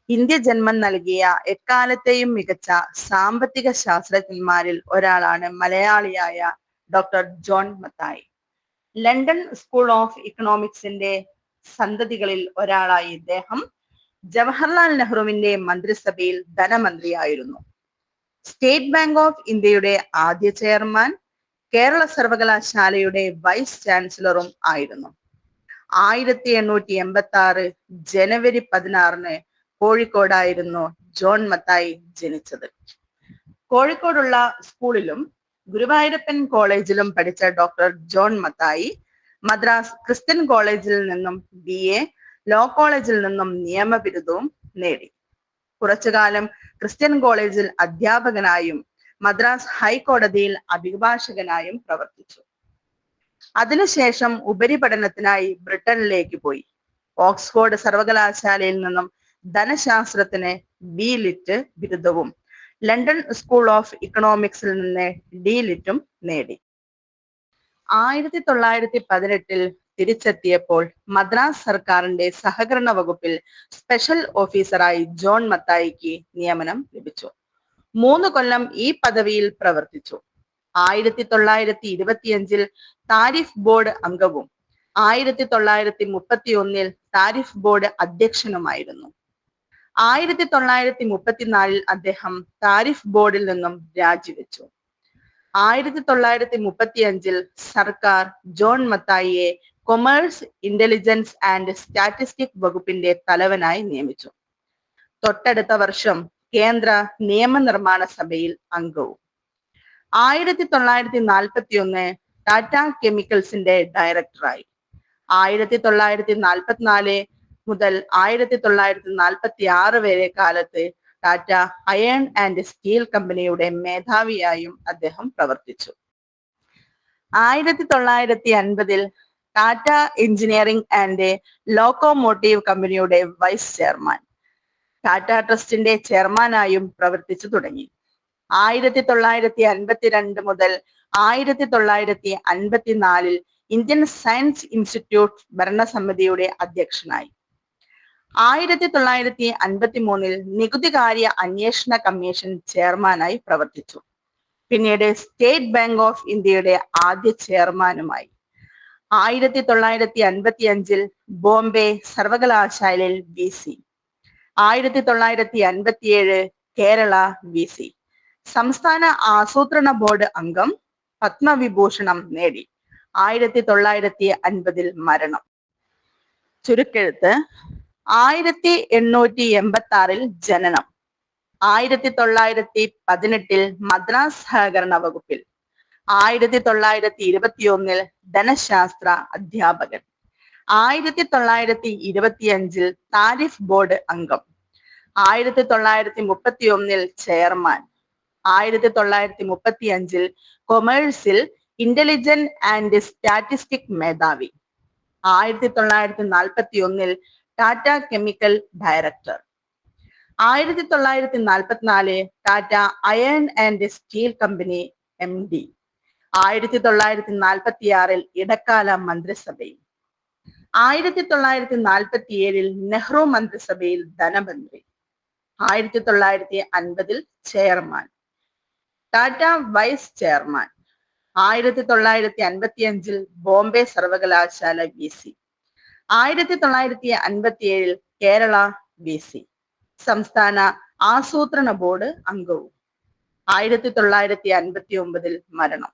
India ജന്മം നൽകിയ എക്കാലത്തെയും മികച്ച സാമ്പത്തിക ശാസ്ത്രജ്ഞന്മാരിൽ ഒരാളാണ് മലയാളിയായ doctor John Mathai. London school of ഇക്കണോമിക്സിന്റെ സന്തതികളിൽ ഒരാളായി ഇദ്ദേഹം ജവഹർലാൽ നെഹ്റുവിന്റെ മന്ത്രിസഭയിൽ ധനമന്ത്രിയായിരുന്നു. സ്റ്റേറ്റ് ബാങ്ക് ഓഫ് ഇന്ത്യയുടെ ആദ്യ ചെയർമാൻ, കേരള സർവകലാശാലയുടെ വൈസ് ചാൻസലറും ആയിരുന്നു. 1886 ജനുവരി 16 കോഴിക്കോടായിരുന്നു ജോൺ മത്തായി ജനിച്ചത്. കോഴിക്കോടുള്ള സ്കൂളിലും ഗുരുവായൂരപ്പൻ കോളേജിലും പഠിച്ച ഡോക്ടർ ജോൺ മത്തായി മദ്രാസ് ക്രിസ്ത്യൻ കോളേജിൽ നിന്നും BA, ലോ കോളേജിൽ നിന്നും നിയമബിരുദവും നേടി. കുറച്ചുകാലം ക്രിസ്ത്യൻ കോളേജിൽ അധ്യാപകനായും മദ്രാസ് ഹൈക്കോടതിയിൽ അഭിഭാഷകനായും പ്രവർത്തിച്ചു. അതിനുശേഷം ഉപരിപഠനത്തിനായി ബ്രിട്ടനിലേക്ക് പോയി. ഓക്സ്ഫോർഡ് സർവകലാശാലയിൽ നിന്നും ധനശാസ്ത്രത്തിന് B.Litt ബിരുദവും ലണ്ടൻ സ്കൂൾ ഓഫ് ഇക്കണോമിക്സിൽ നിന്ന് D.Litt നേടി. 1918 തിരിച്ചെത്തിയപ്പോൾ മദ്രാസ് സർക്കാരിന്റെ സഹകരണ വകുപ്പിൽ സ്പെഷ്യൽ ഓഫീസറായി ജോൺ മത്തായിക്ക് നിയമനം ലഭിച്ചു. 3 കൊല്ലം ഈ പദവിയിൽ പ്രവർത്തിച്ചു. 1925 താരിഫ് ബോർഡ് അംഗവും 1931 താരിഫ് ബോർഡ് അധ്യക്ഷനുമായിരുന്നു. 1934 അദ്ദേഹം താരിഫ് ബോർഡിൽ നിന്നും രാജിവെച്ചു. 1935 സർക്കാർ ജോൺ മത്തായിയെ കൊമേഴ്സ്, ഇന്റലിജൻസ് ആൻഡ് സ്റ്റാറ്റിസ്റ്റിക് വകുപ്പിന്റെ തലവനായി നിയമിച്ചു. തൊട്ടടുത്ത വർഷം കേന്ദ്ര നിയമനിർമ്മാണ സഭയിൽ അംഗവും. 1941 ടാറ്റ കെമിക്കൽസിന്റെ ഡയറക്ടറായി. 1944 മുതൽ 1946 വരെ കാലത്ത് ടാറ്റ അയൺ ആൻഡ് സ്റ്റീൽ കമ്പനിയുടെ മേധാവിയായും അദ്ദേഹം പ്രവർത്തിച്ചു. 1950 ടാറ്റ എഞ്ചിനീയറിംഗ് ആൻഡ് ലോക്കോമോട്ടീവ് കമ്പനിയുടെ വൈസ് ചെയർമാൻ, ടാറ്റ ട്രസ്റ്റിന്റെ ചെയർമാനായും പ്രവർത്തിച്ചു തുടങ്ങി. 1952 മുതൽ 1954 ഇന്ത്യൻ സയൻസ് ഇൻസ്റ്റിറ്റ്യൂട്ട് ഭരണസമിതിയുടെ അധ്യക്ഷനായി. 1953 നികുതികാര്യ അന്വേഷണ കമ്മീഷൻ ചെയർമാനായി പ്രവർത്തിച്ചു. പിന്നീട് സ്റ്റേറ്റ് ബാങ്ക് ഓഫ് ഇന്ത്യയുടെ ആദ്യ ചെയർമാനുമായി. 1955 ബോംബെ സർവകലാശാലയിൽ VC, 1957 കേരള VC, സംസ്ഥാന ആസൂത്രണ ബോർഡ് അംഗം, പത്മവിഭൂഷണം നേടി. 1950 മരണം. ചുരുക്കെഴുത്ത്: 1886 ജനനം, 1918 മദ്രാസ് സഹകരണ വകുപ്പിൽ, 1921 ധനശാസ്ത്ര അധ്യാപകൻ, 1925 താരിഫ് ബോർഡ് അംഗം, 1931 ചെയർമാൻ, 1935 കൊമേഴ്സിൽ ഇന്റലിജൻസ് ആൻഡ് സ്റ്റാറ്റിസ്റ്റിക് മേധാവി, 1941 Tata chemical director, 1944 Tata iron and steel company MD, 1946 ഇടക്കാല മന്ത്രിസഭയിൽ, 1947 നെഹ്റു മന്ത്രിസഭയിൽ ധനമന്ത്രി, 1950 chairman, Tata vice chairman, 1955 Bombay സർവകലാശാല VC, 1957 കേരള VC, സംസ്ഥാന ആസൂത്രണ ബോർഡ് അംഗവും. 1959 മരണം.